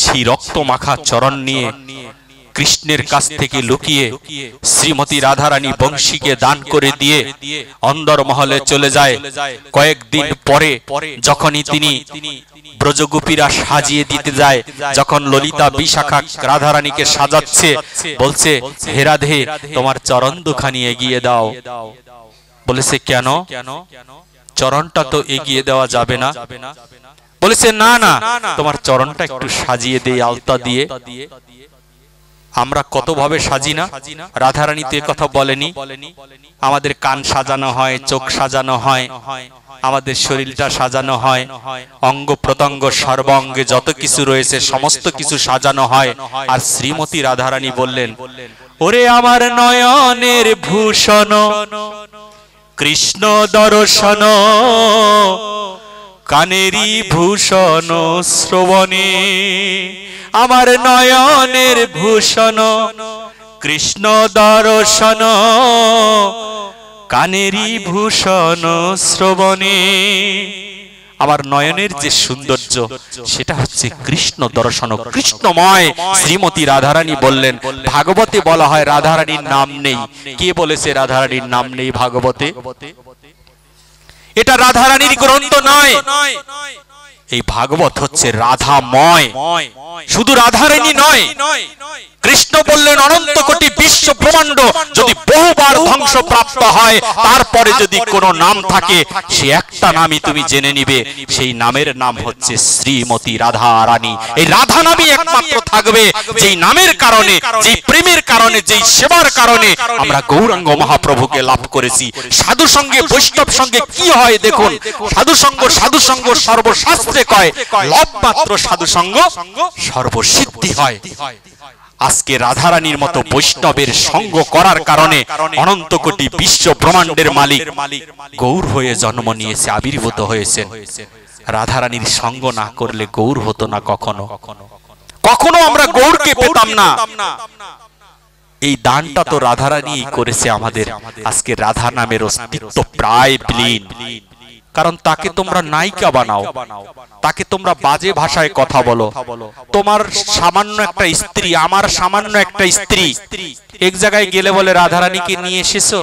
সেই রক্ত মাখা চরণ নিয়ে কৃষ্ণের কাছ থেকে লুকিয়ে শ্রীমতী রাধারানী বংশীকে দান করে দিয়ে অন্দরমহলে চলে যায়। কয়েকদিন পরে যখনই তিনি ব্রজগোপীরা সাজিয়ে দিতে যায়, যখন ললিতা বিশাখা রাধারানীকে সাজাচ্ছে, বলছে হে রাধে তোমার চরণ দুখানি এগিয়ে দাও। বলেছে কেন? চরণটা তো এগিয়ে দেওয়া যাবে না। বলেছে না না, তোমার চরণটা একটু সাজিয়ে দেই আলতা দিয়ে। আমরা কত ভাবে সাজি না, রাধারানী তো কথা বলেনি। আমাদের কান সাজানো হয়, চোখ সাজানো হয়, আমাদের শরীরটা সাজানো হয়, অঙ্গ প্রত্যঙ্গ সর্বাঙ্গে যত কিছু রয়েছে সমস্ত কিছু সাজানো হয়। আর শ্রীমতী রাধারানী বললেন, ওরে আমার নয়নের ভূষণ কৃষ্ণ দর্শন, কানেরই ভূষণ শ্রবণে, আমার নয়নের ভূষণ কৃষ্ণ দর্শন, কানেরই ভূষণ শ্রবণে। আমার নয়নের যে সৌন্দর্য সেটা হচ্ছে কৃষ্ণ দর্শন, কৃষ্ণময়। শ্রীমতী রাধারানী বললেন, ভাগবতে বলা হয় রাধারানীর নাম নেই। কে বলেছে রাধারানীর নাম নেই ভাগবতে? এটা রাধারানীর গ্রন্থ নয়, এই ভাগবত হচ্ছে রাধাময়। শুধু রাধারানী নয়, কৃষ্ণ বললেন অনন্ত কোটি বিশ্ব ব্রহ্মাণ্ড যদি বহুবার ধ্বংস প্রাপ্ত হয়, তারপরে যদি কোনো নাম থাকে, সে একটা নামই তুমি জেনে নিবে, সেই নামের নাম হচ্ছে শ্রীমতী রাধারানী। এই রাধা নামই একমাত্র থাকবে, যেই নামের কারণে, যেই প্রেমের কারণে, যেই সেবার কারণে আমরা গৌরাঙ্গ মহাপ্রভুকে লাভ করেছি। সাধু সঙ্গে বৈষ্ণব সঙ্গে কি হয় দেখুন, সাধু সঙ্গ সর্বশাস্ত্রে কয়, লব মাত্র সাধু সঙ্গ সর্বসিদ্ধি হয়। আজকে রাধারানীর মতো বৈষ্ণবের সঙ্গ করার কারণে অনন্ত কোটি বিশ্ব ব্রহ্মাণ্ডের মালিক গৌর হয়ে জন্ম নিয়েছে, আবির্ভূত হয়েছেন। রাধারানীর সঙ্গ না করলে গৌর হতো না, কখনো কখনো আমরা গৌরকে পেতাম না। এই দানটা তো রাধারানী করেছে আমাদের। আজকে রাধা নামের অস্তিত্ব প্রায় বিলীন, কারণ তাকে তোমরা নায়িকা বানাও, তাকে তোমরা বাজে ভাষায় কথা বলো। তোমার সামান্য একটা স্ত্রী, আমার সামান্য একটা স্ত্রী এক জায়গায় গেলে বলে রাধারানীকে নিয়ে এসেছো,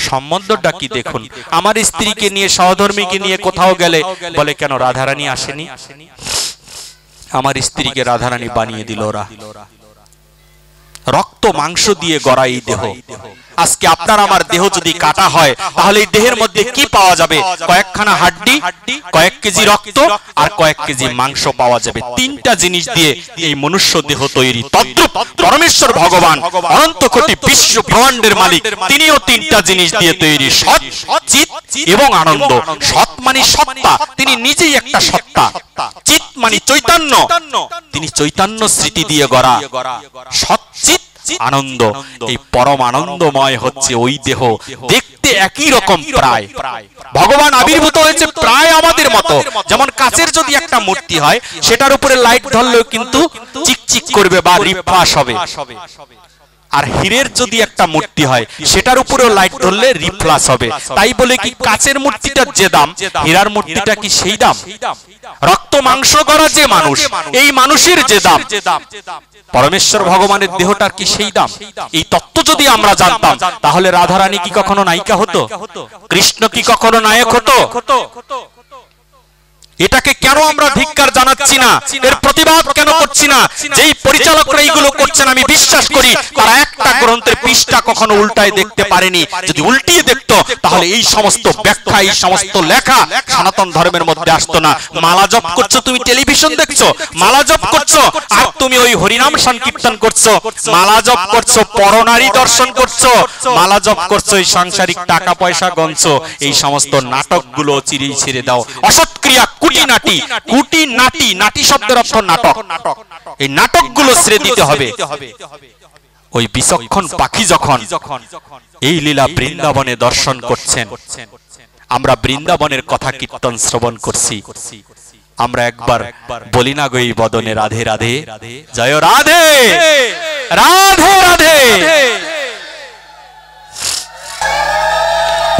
সম্বন্ধটা কি দেখুন। আমার স্ত্রীকে নিয়ে, সহধর্মীকে নিয়ে কোথাও গেলে বলে কেন রাধারানী আসেনি? আমার স্ত্রীকে রাধারানী বানিয়ে দিল ওরা। রক্ত মাংস দিয়ে গড়া এই দেহ, আজকে আপনার আমার দেহ যদি কাটা হয়, তাহলে এই দেহের মধ্যে কি পাওয়া যাবে? কয়েকখানা হাড্ডি, কয়েক কেজি রক্ত আর কয়েক কেজি মাংস পাওয়া যাবে। তিনটা জিনিস দিয়ে এই মনুষ্য দেহ তৈরি। তদ্রূপ পরমেশ্বর ভগবান অনন্ত কোটি বিশ্ব ব্রহ্মাণ্ডের মালিক, তিনিও তিনটা জিনিস দিয়ে তৈরি, সৎ, চিৎ এবং আনন্দ। সৎ মানে সত্তা, তিনি নিজেই একটা সত্তা। চিৎ মানে চৈতন্য, তিনি চৈতন্য স্মৃতি দিয়ে গড়া। সৎ, চিৎ, আনন্দ, এই পরম আনন্দময় হচ্ছে ওই দেহ। দেখতে একই রকম প্রায়, ভগবান আবির্ভূত হয়েছে প্রায় আমাদের মতো। যেমন কাচের যদি একটা মূর্তি হয়, সেটার উপরে লাইট ধরলেও কিন্তু চিকচিক করবে বা রিফ্লাশ হবে। আর হীরের যদি একটা মূর্তি হয়, সেটার উপরেও লাইট ধরলে রিফ্লাশ হবে। তাই বলে কি কাচের মূর্তিটার যে দাম, হীরার মূর্তিটা কি সেই দাম? রক্ত মাংস করা যে মানুষ, এই মানুষের যে দাম, পরমেশ্বর ভগবানের দেহটার কি সেই দাম? এই তত্ত্ব যদি আমরা জানতাম, তাহলে রাধারানী কি কখনো নায়িকা হতো? কৃষ্ণ কি কখনো নায়ক হতো? এটাকে কেন আমরা ধিক্কার জানাচ্ছি না, এর প্রতিবাদ কেন করছি না? যেই পরিচালকরা এইগুলো করছেন, আমি বিশ্বাস করি তারা একটা গ্রন্থের পৃষ্ঠা কখনো উল্টায় দেখতে পারেনি। যদি উল্টিয়ে দেখতো, তাহলে এই সমস্ত ব্যাখ্যা, এই সমস্ত লেখা সনাতন ধর্মের মধ্যে আসতো না। মালা জপ করছো তুমি, টেলিভিশন দেখছো, মালা জপ করছো, আর তুমি ওই ওই হরিনাম সংকীর্তন করছো, মালা জপ করছো, পরনারী দর্শন করছো, মালা জপ করছো, এই সাংসারিক টাকা পয়সা গঞ্ছো, এই সমস্ত নাটকগুলো চিরেই ছেড়ে দাও। অসৎ ক্রিয়া কুটিনাটি, কুটিনাটি, নাটি শব্দের অর্থ নাটক, এই নাটকগুলো ছেড়ে দিতে হবে। ওই বিচক্ষণ পাখি যখন এই লীলা বৃন্দাবনে দর্শন করছেন, আমরা বৃন্দাবনের কথা কীর্তন শ্রবণ করছি, আমরা একবার বলি না গো এই বদনে রাধে রাধে, জয় রাধে রাধে রাধে।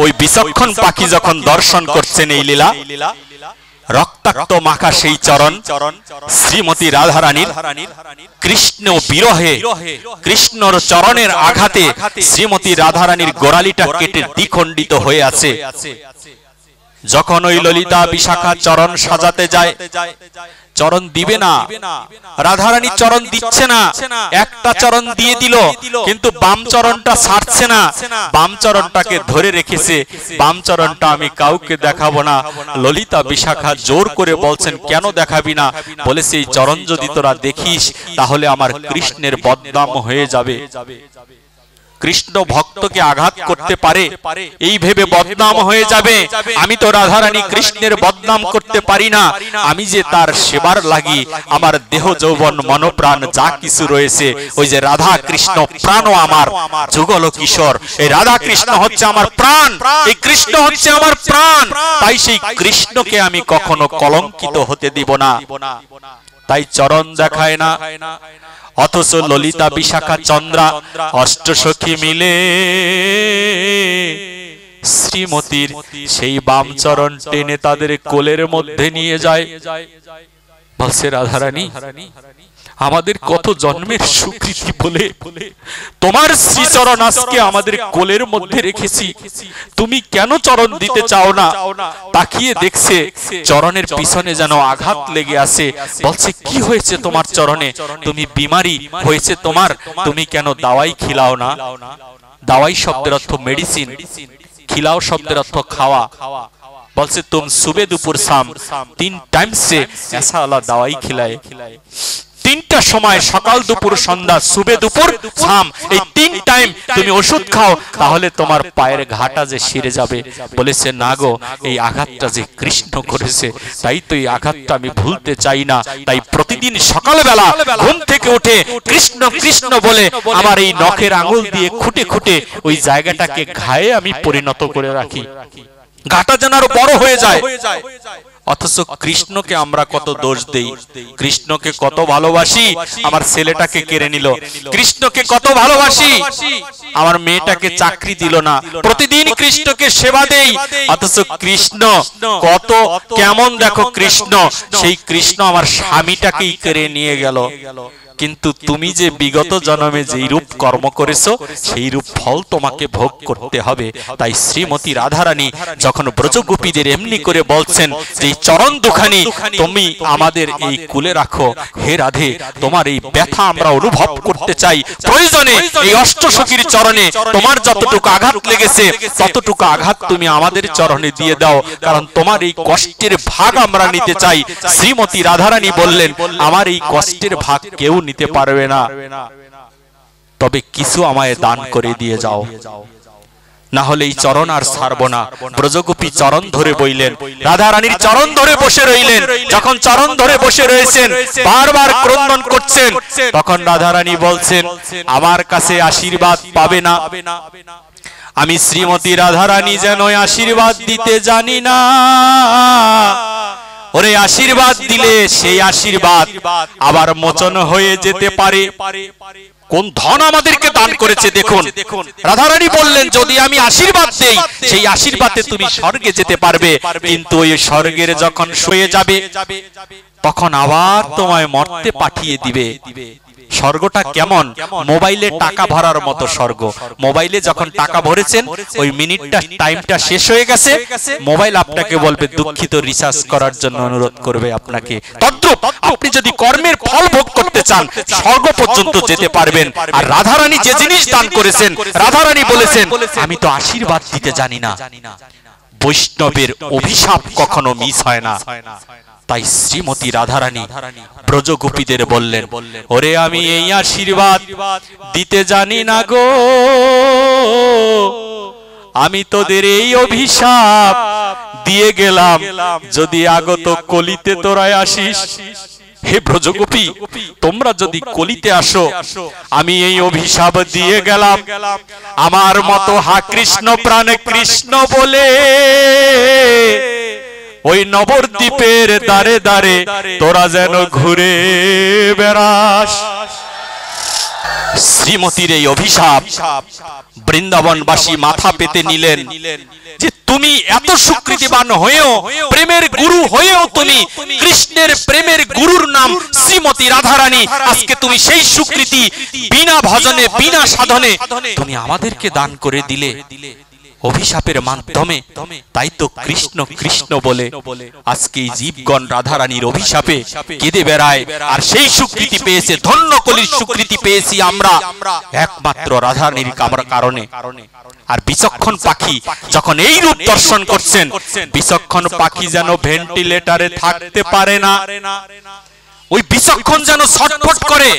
ওই বিচক্ষণ পাখি যখন দর্শন করছেন এই লীলা, রক্তাক্ত মাখা সেই চরণ শ্রীমতী রাধারানীর, কৃষ্ণ বিরহে, কৃষ্ণর চরণের আঘাতে শ্রীমতী রাধারানীর গোড়ালিটা কেটে দ্বিখণ্ডিত হয়ে আছে। যখন ওই ললিতা বিশাখা চরণ সাজাতে যায়, চরণ দিবে না, রাধারানী চরণ দিচ্ছে না, একটা চরণ দিয়ে দিল, কিন্তু বাম চরণটা ছাড়ছে না, বাম চরণটাকে ধরে রেখেছে, বাম চরণটা আমি কাউকে দেখাবো না। ললিতা বিশাখা জোর করে বলছেন, কেন দেখাবি না? বলেছে, এই চরণ যদি তোরা দেখিস তাহলে আমার কৃষ্ণের বদনাম হয়ে যাবে। কৃষ্ণ ভক্তকে আঘাত করতে পারে, এই ভেবে বদনাম হয়ে যাবে। আমি তো রাধারানী কৃষ্ণের বদনাম করতে পারি না, আমি যে তার সেবার লাগি আমার দেহ যৌবন মনপ্রাণ যা কিছু রয়েছে, ওই যে রাধা কৃষ্ণ প্রাণ আমার যুগল কিশোর, এই রাধা কৃষ্ণ হচ্ছে আমার প্রাণ, এই কৃষ্ণ হচ্ছে আমার প্রাণ, তাই সেই কৃষ্ণকে আমি কখনো কলঙ্কিত হতে দিব না, তাই চরণ দেখায় না। অথচ ললিতা বিশাখা চন্দ্রা অষ্টসখী মিলে শ্রীমতীর সেই বাম চরণ টেনে তাদের কোলের মধ্যে নিয়ে যায়। বলছে, রাধারানী আমাদের কত জন্মের স্বীকৃতি বলে তোমার শ্রীচরণ আজকে আমাদের কোলের মধ্যে রেখেছি, তুমি কেন চরণ দিতে চাও না? তাকিয়ে দেখছে চরণের পিছনে যেন আঘাত লেগে আছে। বলছে, কি হয়েছে তোমার চরণে? তুমি বিমারি হয়েছে তোমার, তুমি কেন দাওয়াই খিলাও না? দাওয়াই শব্দের অর্থ মেডিসিন, খিলাও শব্দের অর্থ খাওয়া। বলছে, তুম সুবে দুপুর শাম 3 টাইম সে ऐसा वाला दवाई खिलाए, 3টা সময় সকাল দুপুর সন্ধ্যা সুবে দুপুর শাম, এই 3 টাইম তুমি ওষুধ খাও, তাহলে তোমার পায়ের ঘাটা যে সেরে যাবে। বলেছে, না গো, এই আঘাতটা যে কৃষ্ণ করেছে, তাই তো এই আঘাতটা আমি ভুলতে চাই না, তাই প্রতিদিন সকালবেলা ঘুম থেকে উঠে কৃষ্ণ কৃষ্ণ বলে আমার এই নখের আঙুল দিয়ে খুঁটে খুঁটে ওই জায়গাটাকে ঘায়ে আমি পরিণত করে রাখি, ঘাটা যেন আরো বড় হয়ে যায়। অথচ কৃষ্ণকে আমরা কত দোষ দেই, কৃষ্ণকে কত ভালোবাসি, আমার ছেলেটাকে কেড়ে নিল, কৃষ্ণকে কত ভালোবাসি, আমার মেয়েটাকে চাকরি দিল না, প্রতিদিন কৃষ্ণকে সেবা দেই, অথচ কৃষ্ণ কত কেমন, দেখো কৃষ্ণ, সেই কৃষ্ণ আমার স্বামীটাকেই কেড়ে নিয়ে গেল। কিন্তু তুমি যে বিগত জন্মে যেই রূপ কর্ম করেছো সেই রূপ ফল তোমাকে ভোগ করতে হবে। তাই শ্রীমতী রাধারানী যখন ব্রজগোপীদের এমনি করে বলছেন যে চরণ দুখানি তুমি আমাদের এই কুলে রাখো, হে রাধে তোমার এই ব্যথা আমরা অনুভব করতে চাই, প্রয়োজনে এই অষ্টসখীর চরণে তোমার যতটুকু আঘাত লেগেছে ততটুকু আঘাত তুমি আমাদের চরণে দিয়ে দাও, কারণ তোমার এই কষ্টের ভাগ আমরা নিতে চাই। শ্রীমতী রাধারানী বললেন, আমার এই কষ্টের ভাগ কেউ নিতে পারবে না, তবে কিছু আমায় দান করে দিয়ে যাও, না হলে এই চরণ আর ছাড়বো না। ব্রজগোপী চরণ ধরে বইলেন, রাধারানীর চরণ ধরে বসে রইলেন। যখন চরণ ধরে বসে রয়েছেন, বারবার ক্রন্দন করছেন, তখন রাধারানী বলছেন, আমার কাছে আশীর্বাদ পাবে না, আমি শ্রীমতী রাধারানী যেন আশীর্বাদ দিতে জানি না, ওরে আশীর্বাদ দিলে সেই আশীর্বাদ আবার মোচন হয়ে যেতে পারে। কোন ধন আমাদেরকে দান করেছে দেখুন। রাধারানী বললেন, যদি আমি আশীর্বাদ দেই সেই আশীর্বাদে তুমি স্বর্গে যেতে পারবে, কিন্তু ওই স্বর্গের যখন শুয়ে যাবে তখন আবার তোমায় মর্তে পাঠিয়ে দিবে। স্বর্গটা কেমন? মোবাইলে টাকা ভরার মতো স্বর্গ। মোবাইলে যখন টাকা ভরেছেন ওই মিনিটটা টাইমটা শেষ হয়ে গেছে, মোবাইল আপনাকে বলবে দুঃখিত, রিচার্জ করার জন্য অনুরোধ করবে আপনাকে। তদ্রূপ আপনি যদি কর্মের ফল ভোগ করতে চান স্বর্গ পর্যন্ত যেতে পারবেন। আর রাধারানী যে জিনিস দান করেছেন, রাধারানী বলেছেন, আমি তো আশীর্বাদ দিতে জানি না। বৈষ্ণবের অভিশাপ কখনো মিস হয় না। তাই শ্রীমতী রাধারানী ব্রজগোপীদের বললেন, ওরে আমি এই আশীর্বাদ দিতে জানি না গো, আমি তোদের এই অভিশাপ দিয়ে গেলাম, যদি আগত কলিতে তোরাই আসিস। হে ব্রজগোপী, তোমরা যদি কলিতে আসো, আমি এই অভিশাপ দিয়ে গেলাম, আমার মতো হা কৃষ্ণ প্রাণে কৃষ্ণ বলে ওই নবদ্বীপের দ্বারে দ্বারে তোরা যেন ঘুরে বেড়াস। শ্রীমতীর এই অভিশাপ বৃন্দাবনবাসী মাথা পেতে নিলেন যে তুমি এত সুকৃতিবান হয়েও, প্রেমের গুরু হয়েও তুমি কৃষ্ণের প্রেমের গুরুর নাম শ্রীমতী রাধারানী, আজকে তুমি সেই সুকৃতি বিনা ভজনে বিনা সাধনে তুমি আমাদেরকে দান করে দিলে অভিশাপের মাধ্যমে। তাই তো কৃষ্ণ কৃষ্ণ বলে আজকে এই জীবগণ রাধারানীর অভিশাপে কেঁদে বেড়ায়, আর সেই স্বীকৃতি পেয়েছে, ধন্য কলির স্বীকৃতি পেয়েছি আমরা একমাত্র রাধারানীর কারণে। আর বিচক্ষণ পাখি যখন এই রূপ দর্শন করছেন, বিচক্ষণ পাখি যেন ভেন্টিলেটরে থাকতে পারে না, ওই বিচক্ষণ যেন ছটফট করে।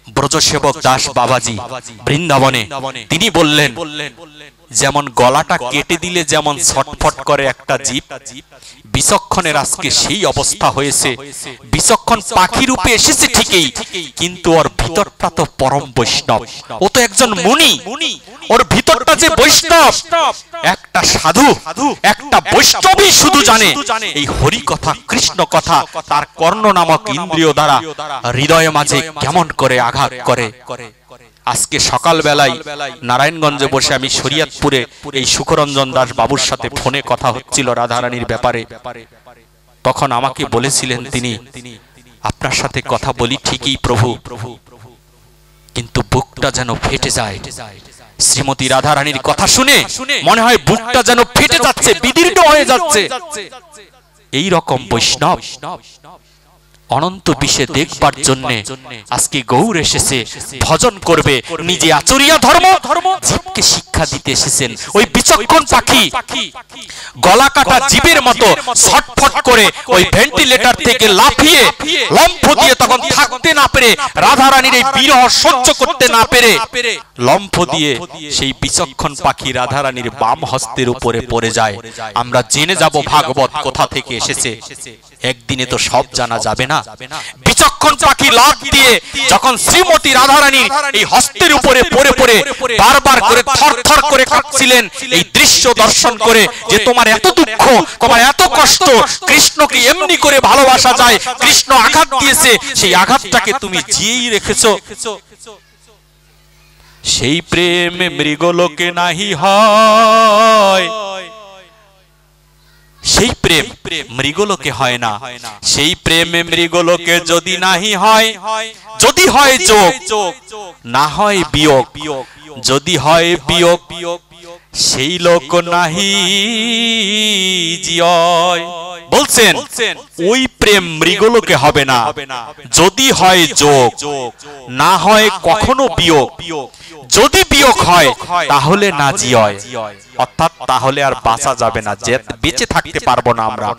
ব্রজসেবক দাস বাবাজি বৃন্দাবনে তিনি বললেন, যেমন গলাটা কেটে দিলে যেমন ছটফট করে একটা জীব, বিচক্ষণের আজকে সেই অবস্থা হয়েছে। বিচক্ষণ পাখি রূপে এসেছে ঠিকই, কিন্তু ওর ভিতরটা তো পরম বৈষ্ণব, ও তো একজন মুনি, ওর ভিতরটা যে বৈষ্ণব, একটা সাধু, একটা বৈষ্ণবই শুধু জানে এই হরি কথা কৃষ্ণ কথা তার কর্ণ নামক ইন্দ্রিয় দ্বারা হৃদয়ে মাঝে কেমন করে আঘাত করে। আজকে সকাল বেলায় নারায়ণগঞ্জে বসে আমি শরিয়তপুরে এই সুখরঞ্জন দাস বাবুর সাথে ফোনে কথা হচ্ছিল রাধারানীর ব্যাপারে। তখন আমাকে বলেছিলেন তিনি, আপনার সাথে কথা বলি ঠিকই প্রভু, কিন্তু বুকটা যেন ফেটে যায়। শ্রীমতী রাধারানীর কথা শুনে মনে হয় বুকটা যেন ফেটে যাচ্ছে, বিদীর্ণ হয়ে যাচ্ছে। এই রকম বৈষ্ণব অনন্ত বিশ্বে দেখবার জন্য আজকে গৌর এসেছে, ভজন করবে, নিজে আচরিয়া ধর্ম জীবকে শিক্ষা দিতে এসেছেন। ওই বিচক্ষণ পাখি গলা কাটা জীবের মতো ছটফট করে ওই ভেন্টিলেটর থেকে লাফিয়ে লম্ফ দিয়ে তখন থাকতে না পেরে, রাধারানীর এই বিরহ সহ্য করতে না পেরে লম্ফ দিয়ে সেই বিচক্ষণ পাখি রাধারানীর বাম হস্তের উপরে পড়ে যায়। আমরা জেনে যাব ভাগবত কোথা থেকে এসেছে, একদিনে তো সব জানা যাবে না। বিচক্ষণ পাখি লাফ দিয়ে যখন শ্রীমতী রাধারানীর এই হস্তের উপরে পড়ে পড়ে বারবার করে থরথর করে কাঁপছিলেন, এই দৃশ্য দর্শন করে যে তোমার এত দুঃখ, তোমার এত কষ্ট, কৃষ্ণকে এমনি করে ভালোবাসা যায়, কৃষ্ণ আঘাত দিয়েছে, সেই আঘাতটাকে তুমি জিয়েই রেখেছো। সেই প্রেম মৃগলোকে নাহি হয়, সেই প্রেম মৃগলোকে হয় না। সেই প্রেম মৃগলোকে যদি নাহি হয়, যদি হয় যোগ না হয় বিয়োগ, যদি হয় বিয়োগ সেই লোক নাহি জিয়। বলছেন ওই প্রেম মৃগলোকে হবে না, যদি হয় যোগ না হয় কখনো বিয়োগ, যদি বিয়োগ হয় তাহলে না জিয়, অর্থাৎ তাহলে আর বাঁচা যাবে না, বেঁচে থাকতে পারবো না আমরা।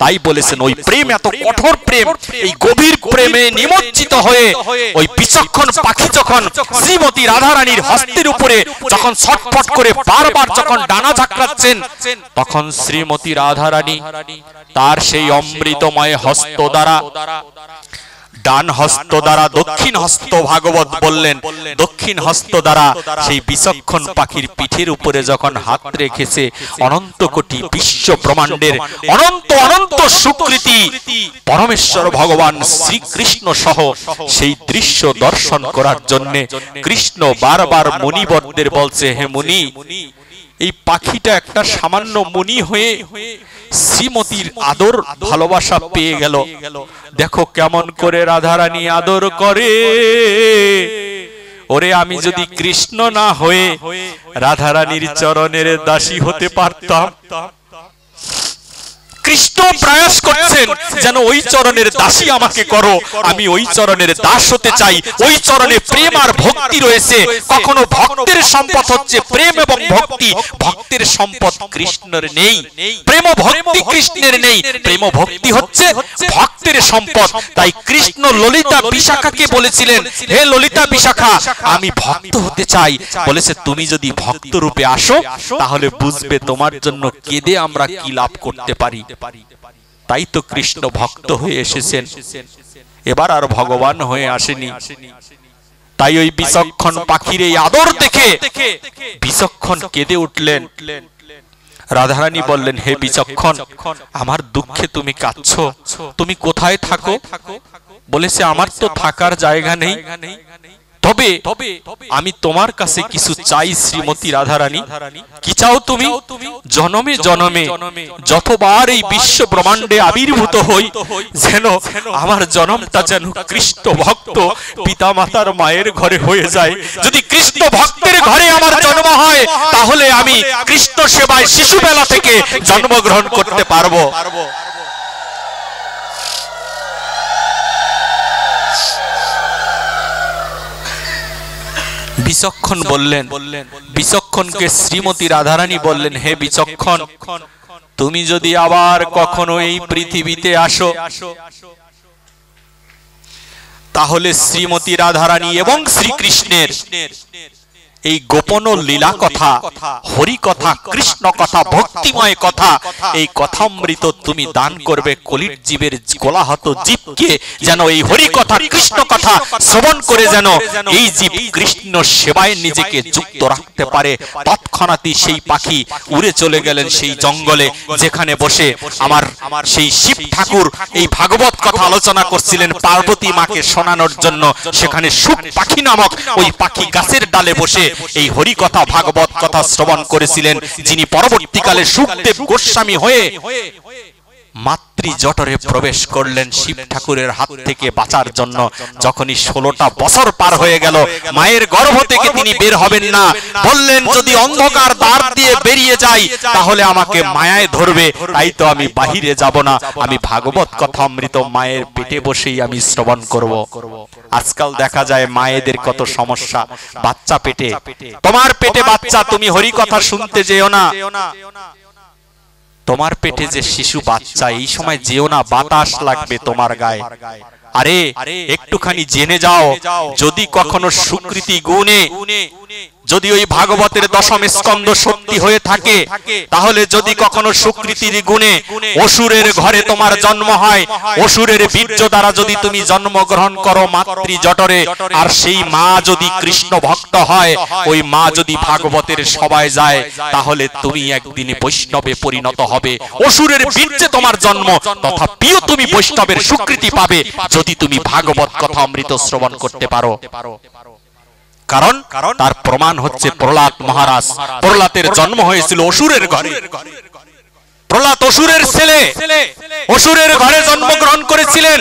তাই বলেছেন ওই প্রেম এত কঠোর প্রেম, এই গভীর প্রেমে নিমজ্জিত হয়ে ওই বিচক্ষণ পাখি যখন শ্রীমতী রাধারানীর হস্তের উপরে যখন ছটফট করে বারবার যখন ডানা ঝাঁকড়াচ্ছেন, তখন শ্রীমতী রাধারানী তার সেই অমৃতময় হস্ত দ্বারা, ডান হস্ত দ্বারা দক্ষিণ হস্ত, ভাগবত বললেন দক্ষিণ হস্ত দ্বারা সেই বিচক্ষণ পাখির পিঠের উপরে যখন হাত রেখেছে, অনন্ত কোটি বিশ্ব ব্রহ্মাণ্ডের অনন্ত অনন্ত সুকৃতি পরমেশ্বর ভগবান শ্রীকৃষ্ণ সহ সেই দৃশ্য দর্শন করার জন্য কৃষ্ণ বারবার মুনিবরদের বলছে, হে মুনি, এই পাখিটা একটা সামান্য মুনি হয়ে শ্রীমতীর আদর ভালোবাসা পেয়ে গেল, দেখো কেমন করে রাধারানী আদর করে। ওরে আমি যদি কৃষ্ণ না হয়ে রাধারানীর চরণের দাসী হতে পারতাম, কৃষ্ণ প্রয়াস করছেন যেন ওই চরণের দাসী আমাকে করো, আমি ওই চরণের দাস হতে চাই। ওই চরণে প্রেম আর ভক্তি রয়েছে। কখনো ভক্তের সম্পদ হচ্ছে প্রেম এবং ভক্তি, ভক্তের সম্পদ কৃষ্ণের নেই, প্রেম ভক্তি কৃষ্ণের নেই, প্রেম ভক্তি হচ্ছে ভক্তের সম্পদ। তাই কৃষ্ণ ললিতা বিশাখাকে বলেছিলেন, হে ললিতা বিশাখা, আমি ভক্ত হতে চাই। বলেছে তুমি যদি ভক্ত রূপে আসো তাহলে বুঝবে তোমার জন্য কেঁদে আমরা কি লাভ করতে পারি। তাই তো কৃষ্ণ ভক্ত হয়ে এসেছেন, এবার আর ভগবান হয়ে আসেনি। তাই ওই বিচক্ষণ পাখির এই আদর দেখে বিচক্ষণ কেঁদে উঠলেন। রাধারানী বললেন, হে বিচক্ষণ, আমার দুঃখে তুমি কাঁদছো, তুমি কোথায় থাকো? বলেছে, আমার তো থাকার জায়গা নেই, তবে আমি তোমার কাছে কিছু চাই শ্রীমতী রাধারানী। কি চাও তুমি? জনমে জনমে যতবার এই বিশ্ব ব্রহ্মাণ্ডে আবির্ভূত হই, যেন আমার জন্মটা যেন কৃষ্ণ ভক্ত পিতা মাতার মায়ের ঘরে হয়ে যায়। যদি কৃষ্ণ ভক্তের ঘরে আমার জন্ম হয় তাহলে আমি কৃষ্ণ সেবায় শিশুবেলা থেকে জন্মগ্রহণ করতে পারবো। বিচক্ষণ বললেন, বিচক্ষণকে শ্রীমতী রাধারানী বললেন, হে বিচক্ষণ, তুমি যদি আবার কখনো এই পৃথিবীতে আসো তাহলে শ্রীমতী রাধারানী এবং শ্রীকৃষ্ণের এই গোপন লীলা কথা, হরি কথা, কৃষ্ণ কথা, ভক্তিময় কথা, এই কথামৃত তুমি দান করবে কলির জীবের কোলাহত জীবকে, যেন এই হরি কথা কৃষ্ণ কথা শ্রবণ করে যেন এই জীব কৃষ্ণ সেবায় নিজেকে যুক্ত রাখতে পারে। তৎক্ষণাৎই সেই পাখি উড়ে চলে গেলেন সেই জঙ্গলে, যেখানে বসে আমার সেই শিব ঠাকুর এই ভাগবত কথা আলোচনা করছিলেন পার্বতী মাকে শোনানোর জন্য। সেখানে সুখ পাখি নামক ওই পাখি গাছের ডালে বসে এই হরি কথা ভাগবত কথা শ্রবণ করেছিলেন, যিনি পরবর্তীকালে সুখদেব গোস্বামী হয়ে মাতৃ জঠরে প্রবেশ করলেন শিব ঠাকুরের হাত থেকে বাঁচার জন্য। যখনই 16টা বছর পার হয়ে গেল, মায়ের গর্ভ থেকে তিনি বের হবেন না। বললেন, যদি অন্ধকার দ্বার দিয়ে বেরিয়ে যাই তাহলে আমাকে মায়ায় ধরবে, তাই তো আমি বাহিরে যাব না, আমি ভাগবত কথা অমৃত মায়ের পেটে বসেই আমি শ্রবণ করব। আজকাল দেখা যায় মায়েদের কত সমস্যা, বাচ্চা পেটে, তোমার পেটে বাচ্চা, তুমি হরি কথা শুনতে যেও না, তোমার পেটে যে শিশু বাচ্চা, এই সময় যেও না, বাতাস লাগবে তোমার গায়ে। আরে একটুখানি জেনে যাও, যদি কখনো সুকৃতি গুণে যদি ওই ভাগবতের দশম স্কন্ধ সত্যি হয়ে থাকে, তাহলে যদি কখনো সুকৃতির গুণে অসুরের ঘরে তোমার জন্ম হয়, অসুরের বীর্য দ্বারা যদি তুমি জন্মগ্রহণ করো মাতৃ জঠরে, আর সেই মা যদি কৃষ্ণ ভক্ত হয়, ওই মা যদি ভাগবতের সভায় যায়, তাহলে তুমি একদিন বৈষ্ণবে পরিণত হবে। অসুরের বীর্যে তোমার জন্ম, তথাপিও তুমি বৈষ্ণবের স্বীকৃতি পাবে যদি তুমি ভাগবত কথা অমৃত শ্রবণ করতে পারো। কারণ তার প্রমাণ হচ্ছে প্রহ্লাদ মহারাজ। প্রহ্লাদের জন্ম হয়েছিল অসুরের ঘরে। প্রহ্লাদ অসুরের ছেলে, অসুরের ঘরে জন্মগ্রহণ করেছিলেন।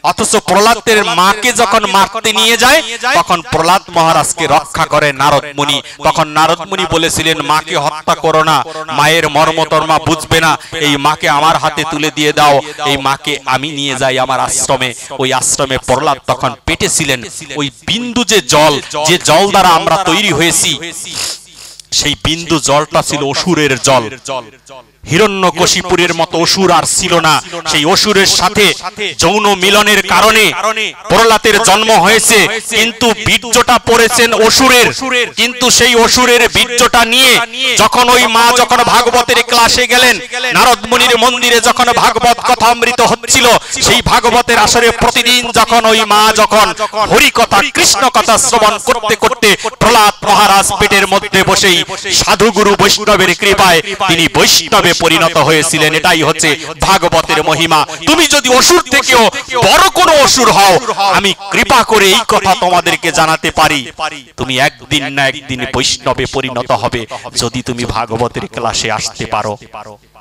অথচ প্রহ্লাদের মাকে যখন মারতে নিয়ে যায়, তখন প্রহ্লাদ মহারাজকে রক্ষা করে নারদ মুনি। তখন নারদ মুনি বলেছিলেন, মাকে হত্যা করো না, মায়ের মর্মতর্মা বুঝবে না, এই মাকে আমার হাতে তুলে দিয়ে দাও, এই মাকে আমি নিয়ে যাই আমার আশ্রমে। ওই আশ্রমে প্রহ্লাদ তখন পেটে ছিলেন। ওই বিন্দু যে জল, যে জল দ্বারা আমরা তৈরি হয়েছি, সেই বিন্দু জলটা ছিল অসুরের জল। হিরণ্যকশিপুরের মতো অসুর আর ছিল না। সেই অসুরের সাথে যৌন মিলনের কারণে প্রহ্লাদের জন্ম হয়েছে, কিন্তু বীর্যটা পড়েছেন অসুরের। কিন্তু সেই অসুরের বীর্যটা নিয়ে যখন ওই মা যখন ভাগবতের ক্লাসে গেলেন, নারদ মুনির মন্দিরে যখন ভাগবত কথা অমৃত হচ্ছিল, সেই ভাগবতের আসরে প্রতিদিন যখন ওই মা যখন হরি কথা কৃষ্ণ কথা শ্রবণ করতে করতে প্রহ্লাদ মহারাজ পেটের মধ্যে বসেই সাধুগুরু বৈষ্ণবের কৃপায় তিনি বৈষ্ণবে পরিণত হয়েছিলেন। এটাই হচ্ছে ভাগবতের মহিমা। তুমি যদি অসুর থেকেও বড় কোনো অসুর হও, আমি কৃপা করে এই কথা তোমাদেরকে জানাতে পারি, তুমি একদিন না একদিন বৈষ্ণবে পরিণত হবে যদি তুমি ভাগবতের ক্লাসে আসতে পারো।